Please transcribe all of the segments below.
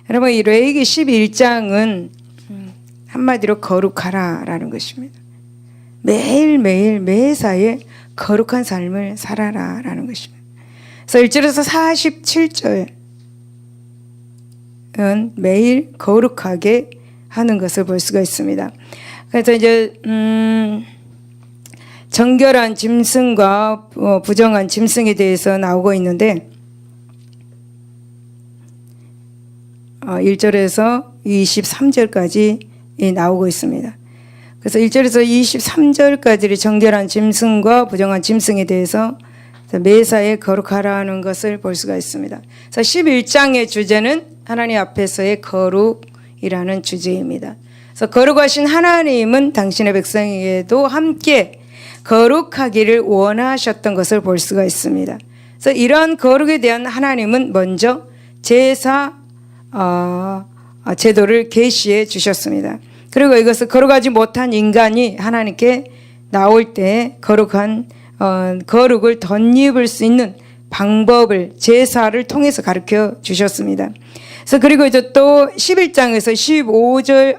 여러분, 이 레위기 11장은 한마디로 거룩하라 라는 것입니다. 매일매일 매사에 거룩한 삶을 살아라 라는 것입니다. 그래서 1절에서 47절은 매일 거룩하게 하는 것을 볼 수가 있습니다. 그래서 이제 정결한 짐승과 부정한 짐승에 대해서 나오고 있는데 1절에서 23절까지 나오고 있습니다. 그래서 1절에서 23절까지를 정결한 짐승과 부정한 짐승에 대해서 매사에 거룩하라는 것을 볼 수가 있습니다. 그래서 11장의 주제는 하나님 앞에서의 거룩이라는 주제입니다. 그래서 거룩하신 하나님은 당신의 백성에게도 함께 거룩하기를 원하셨던 것을 볼 수가 있습니다. 그래서 이러한 거룩에 대한 하나님은 먼저 제사 제도를 계시해 주셨습니다. 그리고 이것을 거룩하지 못한 인간이 하나님께 나올 때 거룩을 덧입을 수 있는 방법을 제사를 통해서 가르쳐 주셨습니다. 그래서 그리고 이제 또 11장에서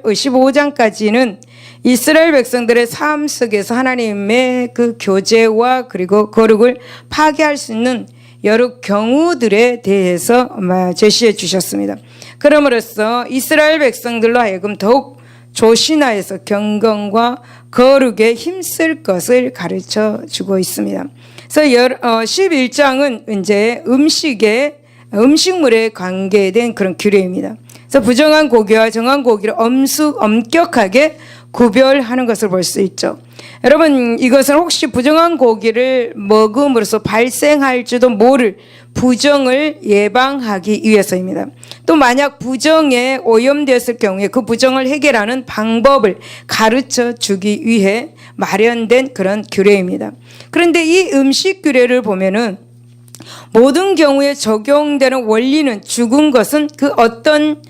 15장까지는 이스라엘 백성들의 삶 속에서 하나님의 그 교제와 그리고 거룩을 파괴할 수 있는 여러 경우들에 대해서 제시해 주셨습니다. 그럼으로써 이스라엘 백성들로 하여금 더욱 조신하여서 경건과 거룩에 힘쓸 것을 가르쳐 주고 있습니다. 그래서 11장은 이제 음식물에 관계된 그런 규례입니다. 그래서 부정한 고기와 정한 고기를 엄격하게 구별하는 것을 볼 수 있죠. 여러분, 이것은 혹시 부정한 고기를 먹음으로써 발생할지도 모를 부정을 예방하기 위해서입니다. 또 만약 부정에 오염되었을 경우에 그 부정을 해결하는 방법을 가르쳐 주기 위해 마련된 그런 규례입니다. 그런데 이 음식 규례를 보면은 모든 경우에 적용되는 원리는 죽은 것은 그 어떤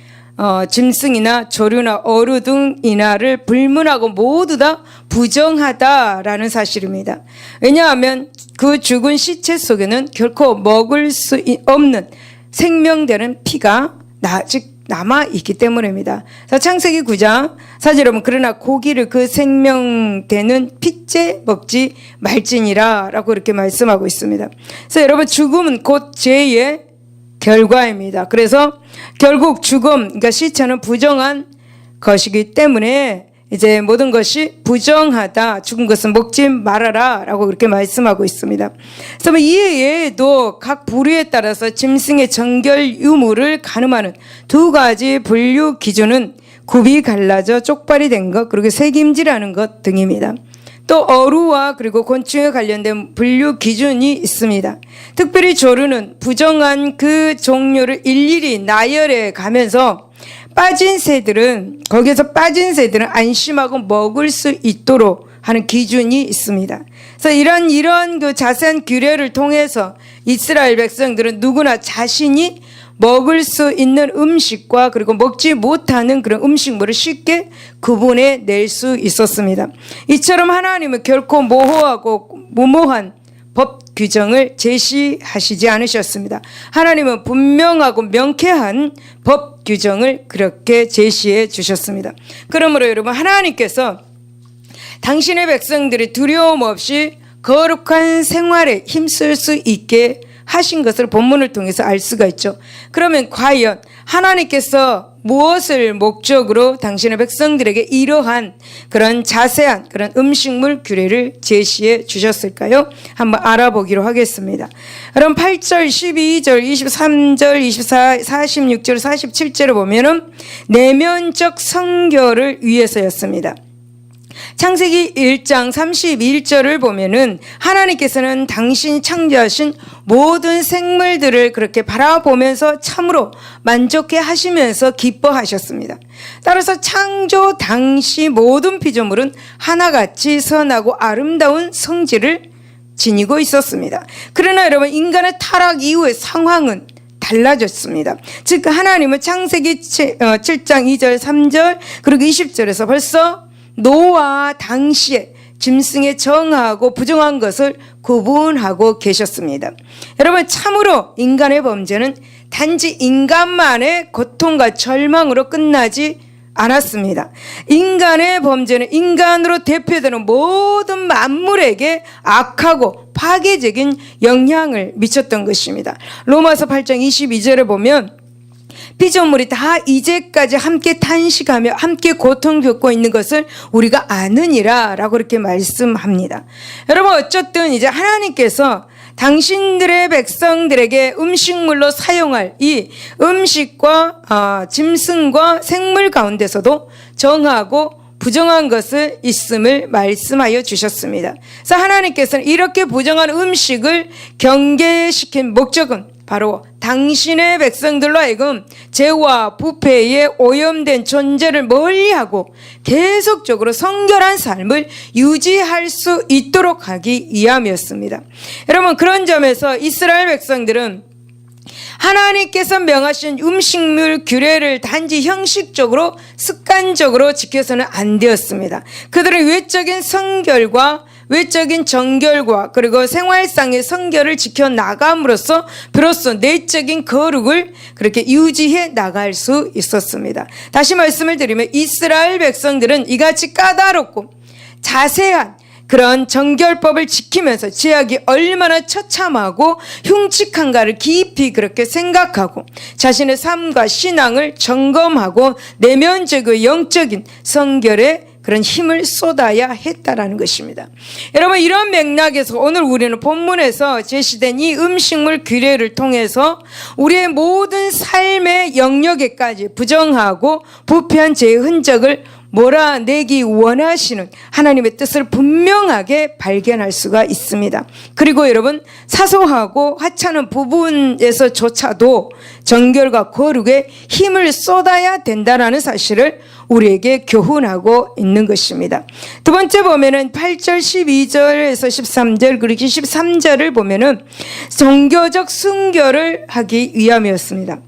짐승이나 조류나 어루둥이나를 불문하고 모두 다 부정하다라는 사실입니다. 왜냐하면 그 죽은 시체 속에는 결코 먹을 수 없는 생명되는 피가 아직 남아있기 때문입니다. 창세기 9장 4절 보면 그러나 고기를 그 생명되는 피째 먹지 말지니라 라고 이렇게 말씀하고 있습니다. 그래서 여러분, 죽음은 곧 죄의 결과입니다. 그래서 결국 죽음, 그러니까 시체는 부정한 것이기 때문에 이제 모든 것이 부정하다, 죽은 것은 먹지 말아라 라고 그렇게 말씀하고 있습니다. 그래서 이외에도 각 부류에 따라서 짐승의 정결 유무를 가늠하는 두 가지 분류 기준은 굽이 갈라져 쪽발이 된 것, 그리고 새김질하는 것 등입니다. 또 어루와 그리고 곤충에 관련된 분류 기준이 있습니다. 특별히 조류는 부정한 그 종류를 일일이 나열해 가면서 거기에서 빠진 새들은 안심하고 먹을 수 있도록 하는 기준이 있습니다. 그래서 이런 그 자세한 규례를 통해서 이스라엘 백성들은 누구나 자신이 먹을 수 있는 음식과 그리고 먹지 못하는 그런 음식물을 쉽게 구분해 낼 수 있었습니다. 이처럼 하나님은 결코 모호하고 무모한 법 규정을 제시하시지 않으셨습니다. 하나님은 분명하고 명쾌한 법 규정을 그렇게 제시해 주셨습니다. 그러므로 여러분, 하나님께서 당신의 백성들이 두려움 없이 거룩한 생활에 힘쓸 수 있게 하신 것을 본문을 통해서 알 수가 있죠. 그러면 과연 하나님께서 무엇을 목적으로 당신의 백성들에게 이러한 그런 자세한 그런 음식물 규례를 제시해 주셨을까요? 한번 알아보기로 하겠습니다. 그럼 8절, 12절, 23절, 24, 46절, 47절을 보면은 내면적 성결을 위해서였습니다. 창세기 1장 31절을 보면은 하나님께서는 당신이 창조하신 모든 생물들을 그렇게 바라보면서 참으로 만족해 하시면서 기뻐하셨습니다. 따라서 창조 당시 모든 피조물은 하나같이 선하고 아름다운 성질을 지니고 있었습니다. 그러나 여러분, 인간의 타락 이후의 상황은 달라졌습니다. 즉 하나님은 창세기 7장 2절 3절 그리고 20절에서 벌써 노아 당시에 짐승의 정하고 부정한 것을 구분하고 계셨습니다. 여러분, 참으로 인간의 범죄는 단지 인간만의 고통과 절망으로 끝나지 않았습니다. 인간의 범죄는 인간으로 대표되는 모든 만물에게 악하고 파괴적인 영향을 미쳤던 것입니다. 로마서 8장 22절에 보면 피조물이 다 이제까지 함께 탄식하며 함께 고통 겪고 있는 것을 우리가 아느니라 라고 이렇게 말씀합니다. 여러분, 어쨌든 이제 하나님께서 당신들의 백성들에게 음식물로 사용할 이 음식과 짐승과 생물 가운데서도 정하고 부정한 것을 있음을 말씀하여 주셨습니다. 그래서 하나님께서는 이렇게 부정한 음식을 경계시킨 목적은 바로 당신의 백성들로 하여금 죄와 부패에 오염된 존재를 멀리하고 계속적으로 성결한 삶을 유지할 수 있도록 하기 위함이었습니다. 여러분, 그런 점에서 이스라엘 백성들은 하나님께서 명하신 음식물 규례를 단지 형식적으로 습관적으로 지켜서는 안 되었습니다. 그들은 외적인 성결과 외적인 정결과 그리고 생활상의 성결을 지켜나감으로써 비로소 내적인 거룩을 그렇게 유지해 나갈 수 있었습니다. 다시 말씀을 드리면 이스라엘 백성들은 이같이 까다롭고 자세한 그런 정결법을 지키면서 죄악이 얼마나 처참하고 흉측한가를 깊이 그렇게 생각하고 자신의 삶과 신앙을 점검하고 내면적인 영적인 성결에 그런 힘을 쏟아야 했다라는 것입니다. 여러분, 이런 맥락에서 오늘 우리는 본문에서 제시된 이 음식물 규례를 통해서 우리의 모든 삶의 영역에까지 부정하고 부패한 죄의 흔적을 몰아내기 원하시는 하나님의 뜻을 분명하게 발견할 수가 있습니다. 그리고 여러분, 사소하고 하찮은 부분에서조차도 정결과 거룩에 힘을 쏟아야 된다는 사실을 우리에게 교훈하고 있는 것입니다. 두 번째 보면은 8절 12절에서 13절 그리고 13절을 보면은 종교적 순결을 하기 위함이었습니다.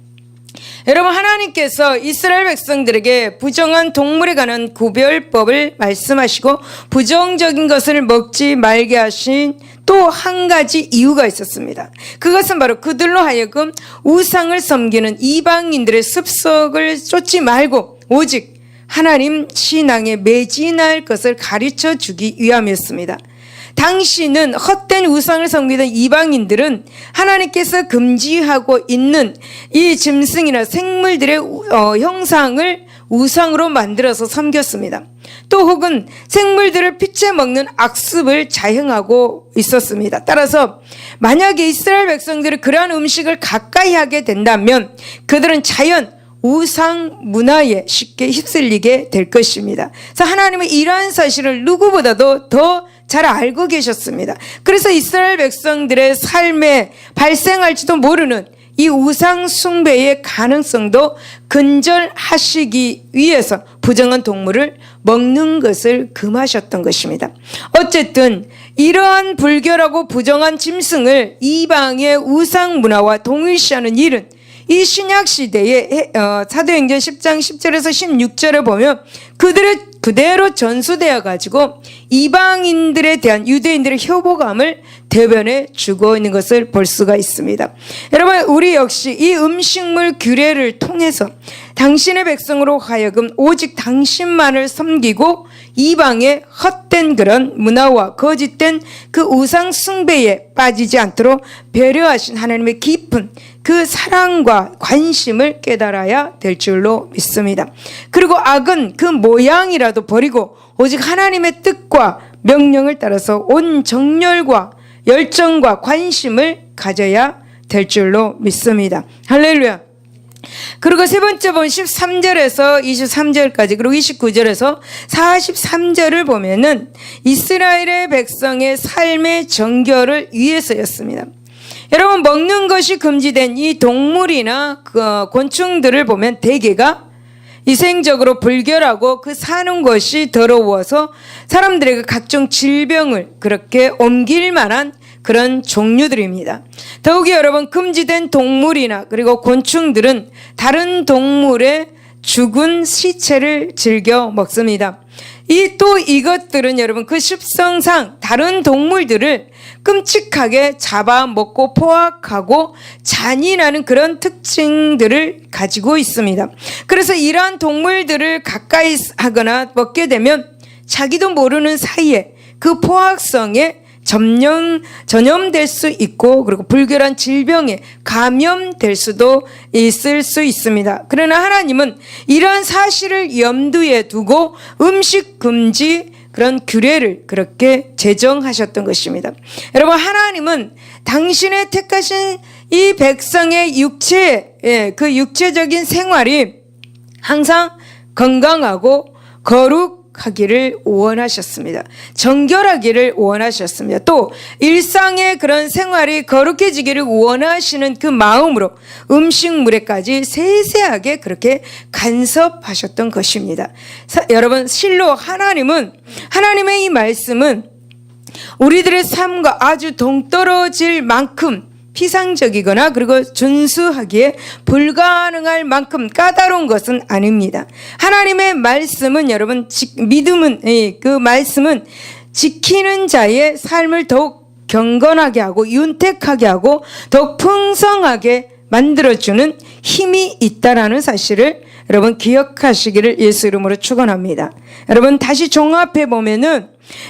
여러분, 하나님께서 이스라엘 백성들에게 부정한 동물에 관한 구별법을 말씀하시고 부정적인 것을 먹지 말게 하신 또 한 가지 이유가 있었습니다. 그것은 바로 그들로 하여금 우상을 섬기는 이방인들의 습속을 쫓지 말고 오직 하나님 신앙에 매진할 것을 가르쳐 주기 위함이었습니다. 당시는 헛된 우상을 섬기던 이방인들은 하나님께서 금지하고 있는 이 짐승이나 생물들의 형상을 우상으로 만들어서 섬겼습니다. 또 혹은 생물들을 피째 먹는 악습을 자행하고 있었습니다. 따라서 만약에 이스라엘 백성들이 그러한 음식을 가까이 하게 된다면 그들은 자연 우상 문화에 쉽게 휩쓸리게 될 것입니다. 그래서 하나님은 이러한 사실을 누구보다도 더 잘 알고 계셨습니다. 그래서 이스라엘 백성들의 삶에 발생할지도 모르는 이 우상 숭배의 가능성도 근절하시기 위해서 부정한 동물을 먹는 것을 금하셨던 것입니다. 어쨌든 이러한 불결하고 부정한 짐승을 이방의 우상 문화와 동일시하는 일은 이 신약 시대에 사도행전 10장 10절에서 16절에 보면 그들의 그대로 전수되어 가지고 이방인들에 대한 유대인들의 효보감을 대변해 주고 있는 것을 볼 수가 있습니다. 여러분, 우리 역시 이 음식물 규례를 통해서 당신의 백성으로 하여금 오직 당신만을 섬기고 이방의 헛된 그런 문화와 거짓된 그 우상 숭배에 빠지지 않도록 배려하신 하나님의 깊은 그 사랑과 관심을 깨달아야 될 줄로 믿습니다. 그리고 악은 그 모양이라도 버리고 오직 하나님의 뜻과 명령을 따라서 온 정열과 열정과 관심을 가져야 될 줄로 믿습니다. 할렐루야. 그리고 세 번째 본 13절에서 23절까지 그리고 29절에서 43절을 보면은 이스라엘의 백성의 삶의 정결을 위해서였습니다. 여러분, 먹는 것이 금지된 이 동물이나 곤충들을 보면 대개가 위생적으로 불결하고 그 사는 것이 더러워서 사람들에게 각종 질병을 그렇게 옮길 만한 그런 종류들입니다. 더욱이 여러분, 금지된 동물이나 그리고 곤충들은 다른 동물의 죽은 시체를 즐겨 먹습니다. 또 이것들은 여러분 그 습성상 다른 동물들을 끔찍하게 잡아먹고 포악하고 잔인하는 그런 특징들을 가지고 있습니다. 그래서 이러한 동물들을 가까이 하거나 먹게 되면 자기도 모르는 사이에 그 포악성에 전염될 수 있고, 그리고 불결한 질병에 감염될 수도 있을 수 있습니다. 그러나 하나님은 이러한 사실을 염두에 두고 음식 금지 그런 규례를 그렇게 제정하셨던 것입니다. 여러분, 하나님은 당신의 택하신 이 백성의 그 육체적인 생활이 항상 건강하고 거룩하기를 원하셨습니다. 정결하기를 원하셨습니다. 또 일상의 그런 생활이 거룩해지기를 원하시는 그 마음으로 음식물에까지 세세하게 그렇게 간섭하셨던 것입니다. 여러분, 실로 하나님의 이 말씀은 우리들의 삶과 아주 동떨어질 만큼 피상적이거나 그리고 준수하기에 불가능할 만큼 까다로운 것은 아닙니다. 하나님의 말씀은 여러분, 그 말씀은 지키는 자의 삶을 더욱 경건하게 하고 윤택하게 하고 더욱 풍성하게 만들어주는 힘이 있다라는 사실을 여러분 기억하시기를 예수 이름으로 축원합니다. 여러분, 다시 종합해 보면은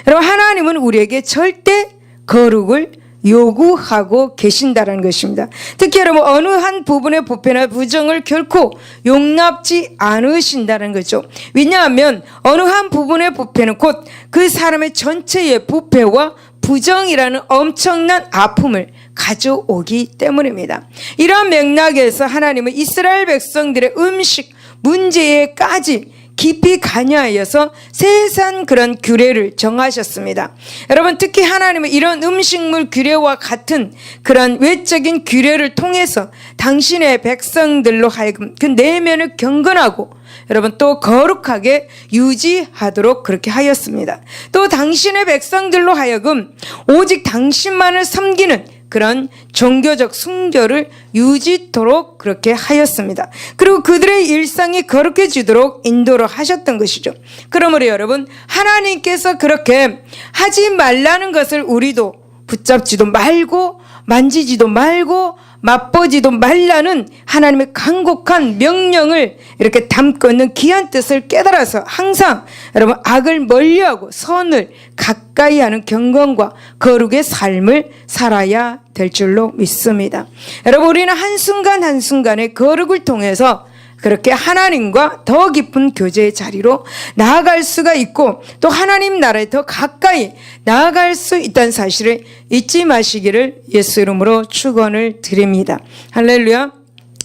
여러분, 하나님은 우리에게 절대 거룩을 요구하고 계신다는 것입니다. 특히 여러분, 어느 한 부분의 부패나 부정을 결코 용납지 않으신다는 거죠. 왜냐하면 어느 한 부분의 부패는 곧 그 사람의 전체의 부패와 부정이라는 엄청난 아픔을 가져오기 때문입니다. 이러한 맥락에서 하나님은 이스라엘 백성들의 음식 문제에까지 깊이 관여하여서 세세한 그런 규례를 정하셨습니다. 여러분, 특히 하나님은 이런 음식물 규례와 같은 그런 외적인 규례를 통해서 당신의 백성들로 하여금 그 내면을 경건하고 여러분 또 거룩하게 유지하도록 그렇게 하였습니다. 또 당신의 백성들로 하여금 오직 당신만을 섬기는 그런 종교적 순결을 유지토록 그렇게 하였습니다. 그리고 그들의 일상이 거룩해지도록 인도를 하셨던 것이죠. 그러므로 여러분, 하나님께서 그렇게 하지 말라는 것을 우리도 붙잡지도 말고 만지지도 말고 맛보지도 말라는 하나님의 간곡한 명령을 이렇게 담고 있는 귀한 뜻을 깨달아서 항상 여러분 악을 멀리하고 선을 가까이 하는 경건과 거룩의 삶을 살아야 될 줄로 믿습니다. 여러분, 우리는 한순간 한순간의 거룩을 통해서 그렇게 하나님과 더 깊은 교제의 자리로 나아갈 수가 있고 또 하나님 나라에 더 가까이 나아갈 수 있다는 사실을 잊지 마시기를 예수 이름으로 축원을 드립니다. 할렐루야.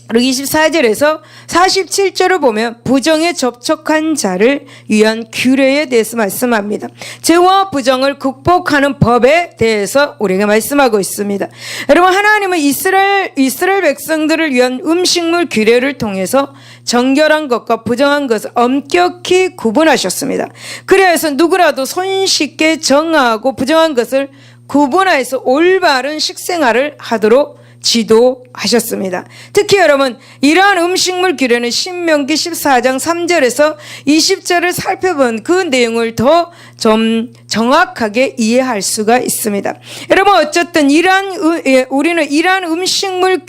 그리고 24절에서 47절을 보면 부정에 접촉한 자를 위한 규례에 대해서 말씀합니다. 죄와 부정을 극복하는 법에 대해서 우리가 말씀하고 있습니다. 여러분, 하나님은 이스라엘 백성들을 위한 음식물 규례를 통해서 정결한 것과 부정한 것을 엄격히 구분하셨습니다. 그래서 누구라도 손쉽게 정하고 부정한 것을 구분하여서 올바른 식생활을 하도록 지도하셨습니다. 특히 여러분, 이러한 음식물 규례는 신명기 14장 3절에서 20절을 살펴본 그 내용을 더 좀 정확하게 이해할 수가 있습니다. 여러분, 어쨌든 우리는 이러한 음식물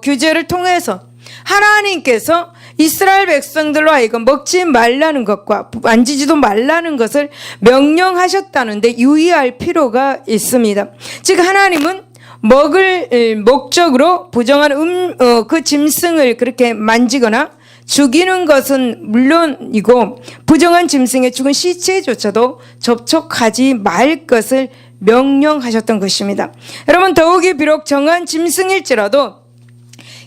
규제를 통해서 하나님께서 이스라엘 백성들로 하여금 먹지 말라는 것과 만지지도 말라는 것을 명령하셨다는데 유의할 필요가 있습니다. 즉, 하나님은 먹을 목적으로 부정한 그 짐승을 그렇게 만지거나 죽이는 것은 물론이고 부정한 짐승의 죽은 시체조차도 접촉하지 말 것을 명령하셨던 것입니다. 여러분, 더욱이 비록 정한 짐승일지라도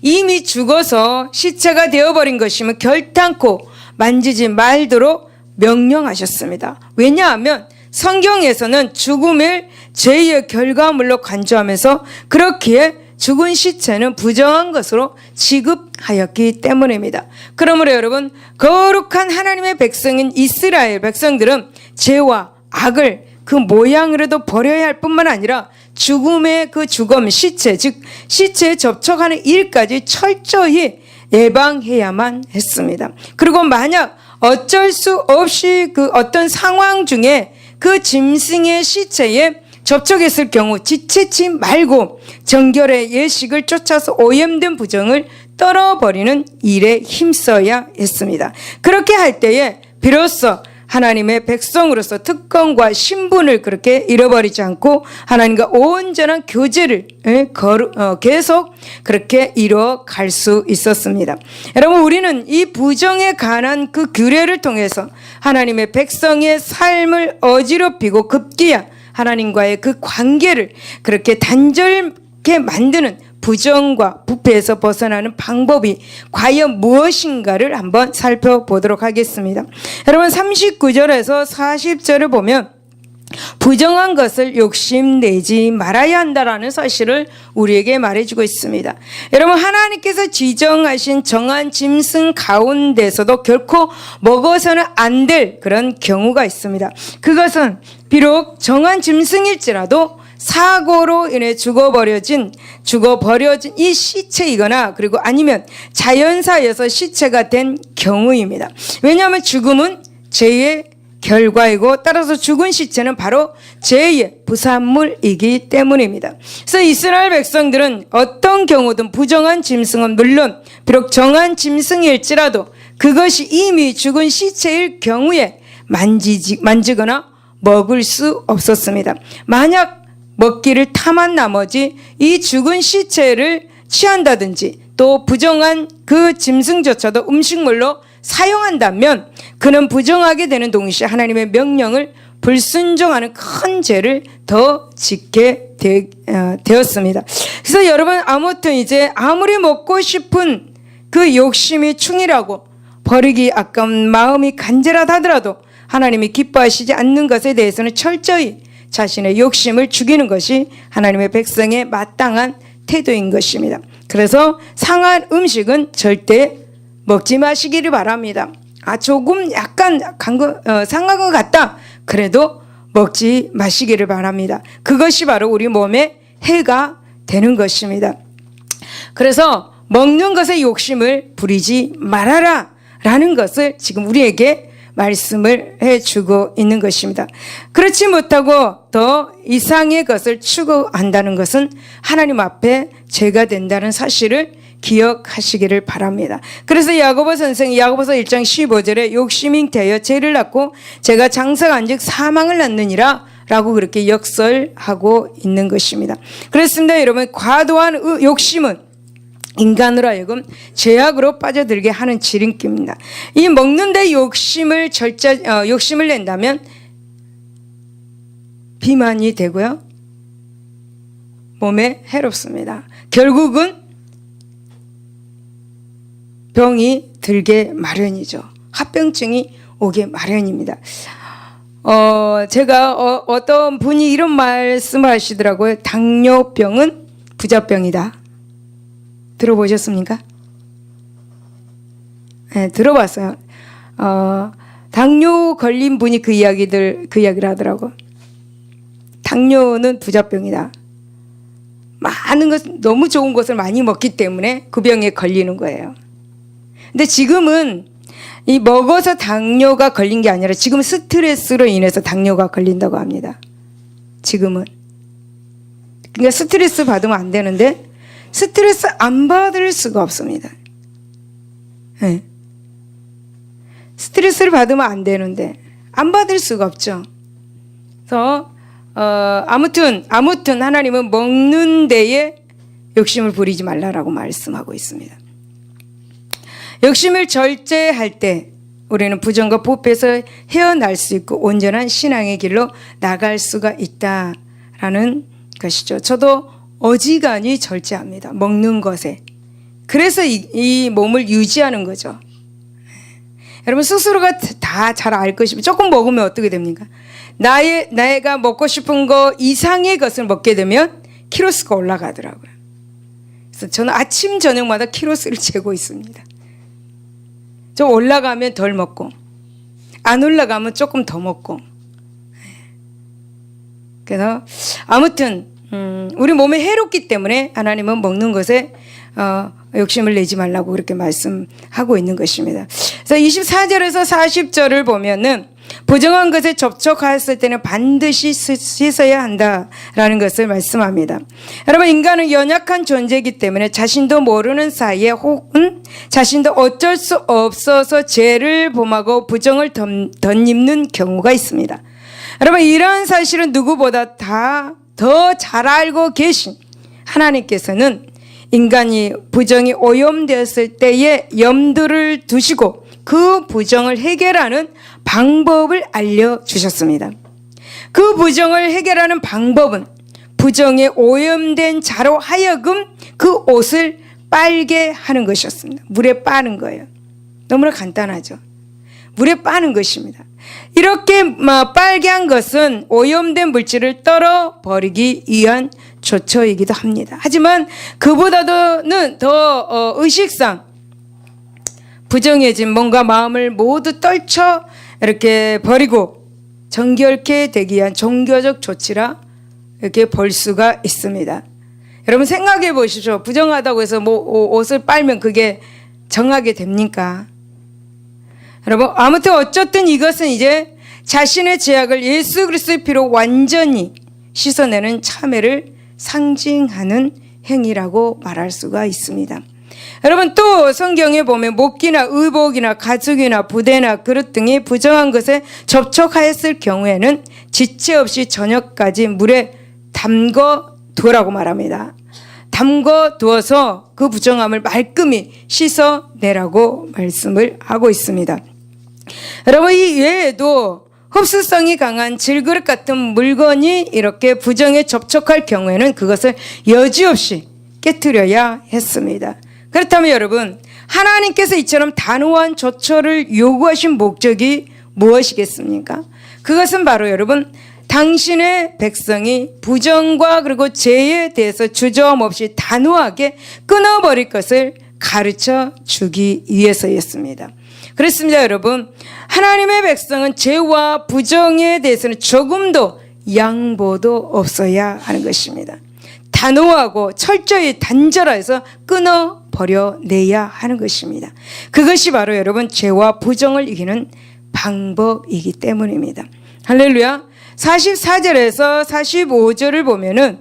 이미 죽어서 시체가 되어버린 것이면 결단코 만지지 말도록 명령하셨습니다. 왜냐하면 성경에서는 죽음을 죄의 결과물로 간주하면서 그렇기에 죽은 시체는 부정한 것으로 취급하였기 때문입니다. 그러므로 여러분, 거룩한 하나님의 백성인 이스라엘 백성들은 죄와 악을 그 모양으로도 버려야 할 뿐만 아니라 죽음의 그 죽음, 시체, 즉 시체에 접촉하는 일까지 철저히 예방해야만 했습니다. 그리고 만약 어쩔 수 없이 그 어떤 상황 중에 그 짐승의 시체에 접촉했을 경우 지체치 말고 정결의 예식을 쫓아서 오염된 부정을 떨어버리는 일에 힘써야 했습니다. 그렇게 할 때에 비로소 하나님의 백성으로서 특권과 신분을 그렇게 잃어버리지 않고 하나님과 온전한 교제를 계속 그렇게 이뤄갈 수 있었습니다. 여러분, 우리는 이 부정에 관한 그 규례를 통해서 하나님의 백성의 삶을 어지럽히고 급기야 하나님과의 그 관계를 그렇게 단절케 만드는 부정과 부패에서 벗어나는 방법이 과연 무엇인가를 한번 살펴보도록 하겠습니다. 여러분, 39절에서 40절을 보면 부정한 것을 욕심내지 말아야 한다라는 사실을 우리에게 말해주고 있습니다. 여러분, 하나님께서 지정하신 정한 짐승 가운데서도 결코 먹어서는 안 될 그런 경우가 있습니다. 그것은 비록 정한 짐승일지라도 사고로 인해 죽어버려진 이 시체이거나 그리고 아니면 자연사에서 시체가 된 경우입니다. 왜냐하면 죽음은 죄의 결과이고 따라서 죽은 시체는 바로 죄의 부산물이기 때문입니다. 그래서 이스라엘 백성들은 어떤 경우든 부정한 짐승은 물론 비록 정한 짐승일지라도 그것이 이미 죽은 시체일 경우에 만지거나 먹을 수 없었습니다. 만약 먹기를 탐한 나머지 이 죽은 시체를 취한다든지 또 부정한 그 짐승조차도 음식물로 사용한다면 그는 부정하게 되는 동시에 하나님의 명령을 불순종하는 큰 죄를 더 짓게 되었습니다. 그래서 여러분, 아무튼 이제 아무리 먹고 싶은 그 욕심이 충이라고 버리기 아까운 마음이 간절하다 하더라도 하나님이 기뻐하시지 않는 것에 대해서는 철저히 자신의 욕심을 죽이는 것이 하나님의 백성의 마땅한 태도인 것입니다. 그래서 상한 음식은 절대 먹지 마시기를 바랍니다. 조금 약간 상한 것 같다. 그래도 먹지 마시기를 바랍니다. 그것이 바로 우리 몸에 해가 되는 것입니다. 그래서 먹는 것에 욕심을 부리지 말아라 라는 것을 지금 우리에게 말씀을 해주고 있는 것입니다. 그렇지 못하고 더 이상의 것을 추구한다는 것은 하나님 앞에 죄가 된다는 사실을 기억하시기를 바랍니다. 그래서 야고보 선생이 야고보서 1장 15절에 욕심이 되어 죄를 낳고 죄가 장사한즉 사망을 낳느니라 라고 그렇게 역설하고 있는 것입니다. 그렇습니다. 여러분, 과도한 욕심은 인간으로 하여금 죄악으로 빠져들게 하는 지름길입니다. 이 먹는 데 욕심을 낸다면 비만이 되고요, 몸에 해롭습니다. 결국은 병이 들게 마련이죠. 합병증이 오게 마련입니다. 제가 어떤 분이 이런 말씀을 하시더라고요. 당뇨병은 부자병이다. 들어보셨습니까? 네, 들어봤어요. 당뇨 걸린 분이 그 이야기를 하더라고. 당뇨는 부자병이다. 많은 것, 너무 좋은 것을 많이 먹기 때문에 그 병에 걸리는 거예요. 근데 지금은 이 먹어서 당뇨가 걸린 게 아니라 지금 스트레스로 인해서 당뇨가 걸린다고 합니다. 지금은. 그러니까 스트레스 받으면 안 되는데 스트레스 안 받을 수가 없습니다. 네. 스트레스를 받으면 안 되는데 안 받을 수가 없죠. 그래서 아무튼 하나님은 먹는 데에 욕심을 부리지 말라라고 말씀하고 있습니다. 욕심을 절제할 때 우리는 부정과 부패에서 헤어날 수 있고 온전한 신앙의 길로 나갈 수가 있다라는 것이죠. 저도 어지간히 절제합니다. 먹는 것에. 그래서 이 몸을 유지하는 거죠. 여러분, 스스로가 다 잘 알 것이고 조금 먹으면 어떻게 됩니까? 내가 먹고 싶은 거 이상의 것을 먹게 되면 키로수가 올라가더라고요. 그래서 저는 아침 저녁마다 키로수를 재고 있습니다. 좀 올라가면 덜 먹고 안 올라가면 조금 더 먹고. 그래서 아무튼 우리 몸에 해롭기 때문에 하나님은 먹는 것에 욕심을 내지 말라고 그렇게 말씀하고 있는 것입니다. 그래서 24절에서 40절을 보면은 부정한 것에 접촉하였을 때는 반드시 씻어야 한다라는 것을 말씀합니다. 여러분, 인간은 연약한 존재이기 때문에 자신도 모르는 사이에 혹은 자신도 어쩔 수 없어서 죄를 범하고 부정을 덧입는 경우가 있습니다. 여러분, 이러한 사실은 누구보다 다 더 잘 알고 계신 하나님께서는 인간이 부정이 오염되었을 때에 염두를 두시고 그 부정을 해결하는 방법을 알려주셨습니다. 그 부정을 해결하는 방법은 부정에 오염된 자로 하여금 그 옷을 빨게 하는 것이었습니다. 물에 빠는 거예요. 너무나 간단하죠. 물에 빠는 것입니다. 이렇게 빨게 한 것은 오염된 물질을 떨어버리기 위한 조처이기도 합니다. 하지만 그보다는 더 의식상 부정해진 뭔가 마음을 모두 떨쳐 이렇게 버리고 정결케 되기 위한 종교적 조치라 이렇게 볼 수가 있습니다. 여러분, 생각해 보십시오. 부정하다고 해서 옷을 빨면 그게 정하게 됩니까? 여러분, 아무튼 어쨌든 이것은 이제 자신의 죄악을 예수 그리스도의 피로 완전히 씻어내는 참회를 상징하는 행위라고 말할 수가 있습니다. 여러분, 또 성경에 보면 목기나 의복이나 가죽이나 부대나 그릇 등이 부정한 것에 접촉하였을 경우에는 지체 없이 저녁까지 물에 담궈 두라고 말합니다. 담궈 두어서 그 부정함을 말끔히 씻어내라고 말씀을 하고 있습니다. 여러분, 이 외에도 흡수성이 강한 질그릇 같은 물건이 이렇게 부정에 접촉할 경우에는 그것을 여지없이 깨트려야 했습니다. 그렇다면 여러분, 하나님께서 이처럼 단호한 조처를 요구하신 목적이 무엇이겠습니까? 그것은 바로 여러분, 당신의 백성이 부정과 그리고 죄에 대해서 주저함 없이 단호하게 끊어버릴 것을 가르쳐 주기 위해서였습니다. 그렇습니다, 여러분. 하나님의 백성은 죄와 부정에 대해서는 조금도 양보도 없어야 하는 것입니다. 단호하고 철저히 단절해서 끊어버려내야 하는 것입니다. 그것이 바로 여러분, 죄와 부정을 이기는 방법이기 때문입니다. 할렐루야. 44절에서 45절을 보면은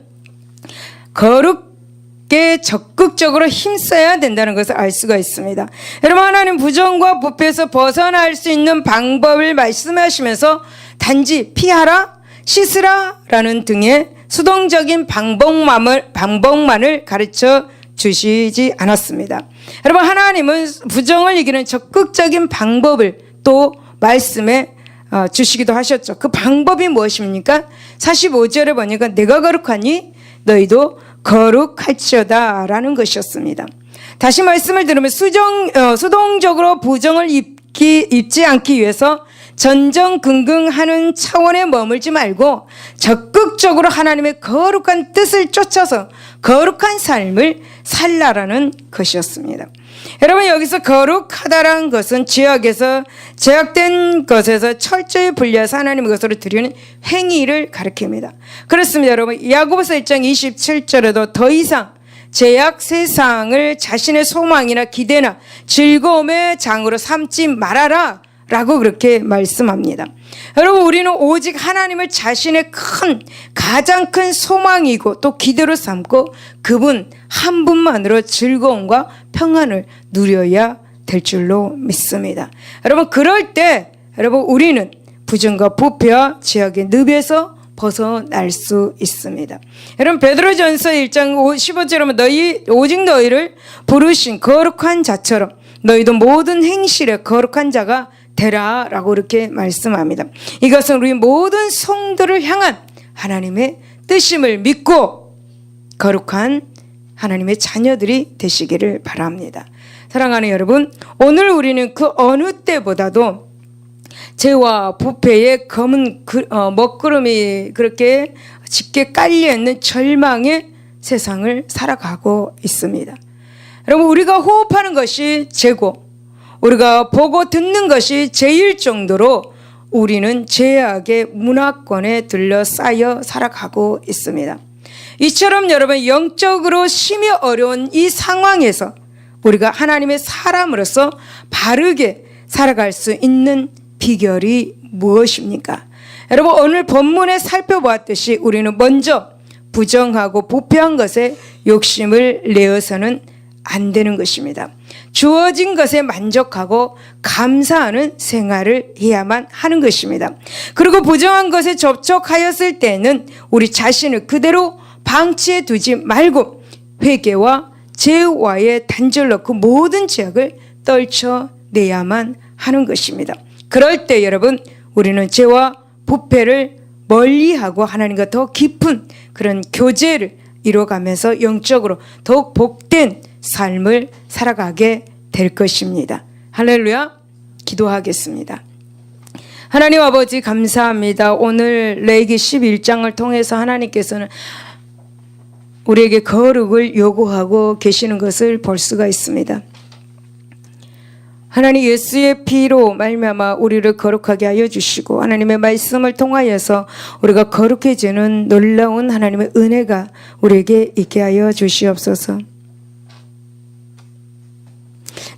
거룩게 적극적으로 힘써야 된다는 것을 알 수가 있습니다. 여러분, 하나님 부정과 부패에서 벗어날 수 있는 방법을 말씀하시면서 단지 피하라, 씻으라 라는 등의 수동적인 방법만을 가르쳐 주시지 않았습니다. 여러분, 하나님은 부정을 이기는 적극적인 방법을 또 말씀에 주시기도 하셨죠. 그 방법이 무엇입니까? 45절에 보니까 내가 거룩하니 너희도 거룩할지어다 라는 것이었습니다. 다시 말씀을 들으면 수동적으로 부정을 입지 않기 위해서 전전긍긍하는 차원에 머물지 말고 적극적으로 하나님의 거룩한 뜻을 쫓아서 거룩한 삶을 살라라는 것이었습니다. 여러분, 여기서 거룩하다라는 것은 죄악된 것에서 철저히 분리해서 하나님의 것으로 드리는 행위를 가리킵니다. 그렇습니다, 여러분. 야고보서 1장 27절에도 더 이상 죄악 세상을 자신의 소망이나 기대나 즐거움의 장으로 삼지 말아라 라고 그렇게 말씀합니다. 여러분, 우리는 오직 하나님을 자신의 가장 큰 소망이고 또 기대로 삼고 그분 한 분만으로 즐거움과 평안을 누려야 될 줄로 믿습니다. 여러분, 그럴 때 여러분, 우리는 부정과 부패와 죄악의 늪에서 벗어날 수 있습니다. 여러분, 베드로전서 1장 15절에 보면 오직 너희를 부르신 거룩한 자처럼 너희도 모든 행실에 거룩한 자가 되라 라고 이렇게 말씀합니다. 이것은 우리 모든 성도를 향한 하나님의 뜻임을 믿고 거룩한 하나님의 자녀들이 되시기를 바랍니다. 사랑하는 여러분, 오늘 우리는 그 어느 때보다도 죄와 부패의 검은 먹구름이 그렇게 짙게 깔려있는 절망의 세상을 살아가고 있습니다. 여러분, 우리가 호흡하는 것이 죄고 우리가 보고 듣는 것이 죄일 정도로 우리는 죄악의 문화권에 둘러싸여 살아가고 있습니다. 이처럼 여러분, 영적으로 심히 어려운 이 상황에서 우리가 하나님의 사람으로서 바르게 살아갈 수 있는 비결이 무엇입니까? 여러분, 오늘 본문에 살펴보았듯이 우리는 먼저 부정하고 부패한 것에 욕심을 내어서는 안 되는 것입니다. 주어진 것에 만족하고 감사하는 생활을 해야만 하는 것입니다. 그리고 부정한 것에 접촉하였을 때는 우리 자신을 그대로 방치해 두지 말고 회개와 죄와의 단절로 그 모든 죄악을 떨쳐내야만 하는 것입니다. 그럴 때 여러분, 우리는 죄와 부패를 멀리하고 하나님과 더 깊은 그런 교제를 이뤄가면서 영적으로 더욱 복된 삶을 살아가게 될 것입니다. 할렐루야. 기도하겠습니다. 하나님 아버지, 감사합니다. 오늘 레위기 11장을 통해서 하나님께서는 우리에게 거룩을 요구하고 계시는 것을 볼 수가 있습니다. 하나님, 예수의 피로 말미암아 우리를 거룩하게 하여 주시고 하나님의 말씀을 통하여서 우리가 거룩해지는 놀라운 하나님의 은혜가 우리에게 있게 하여 주시옵소서.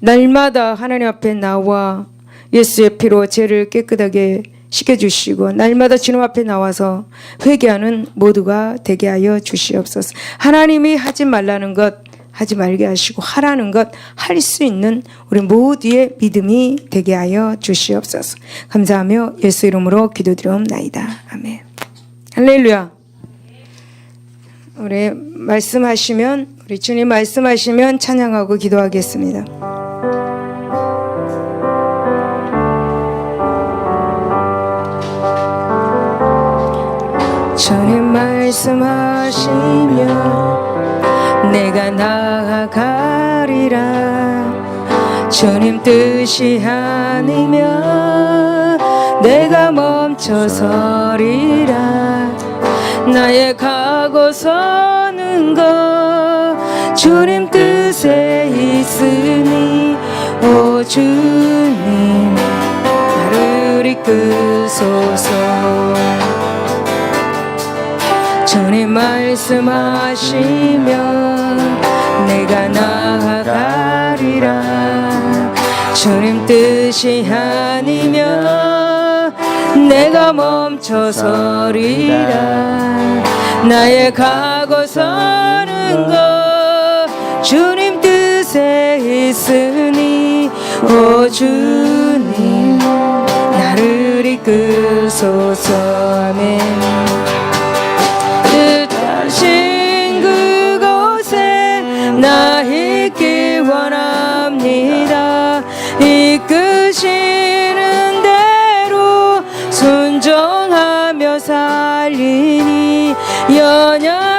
날마다 하나님 앞에 나와 예수의 피로 죄를 깨끗하게 씻겨주시고 날마다 주님 앞에 나와서 회개하는 모두가 되게 하여 주시옵소서. 하나님이 하지 말라는 것 하지 말게 하시고 하라는 것 할 수 있는 우리 모두의 믿음이 되게 하여 주시옵소서. 감사하며 예수 이름으로 기도드리옵나이다. 아멘. 할렐루야. 우리 주님 말씀하시면 찬양하고 기도하겠습니다. 주님 말씀하시면 내가 나아가리라. 주님 뜻이 아니면 내가 멈춰서리라. 나의 가고 서는 것 주님 뜻에 있으니 오 주님 나를 이끄소서. 주님 말씀하시면 내가 나아가리라. 주님 뜻이 아니면 내가 멈춰서리라. 나의 가고 서는 것 주님 뜻에 있으니 오 주님 나를 이끄소서. 아멘. 뜻하신 그곳에 나 있길 원합니다. 이끄시는 대로 순종하며 살리니 연약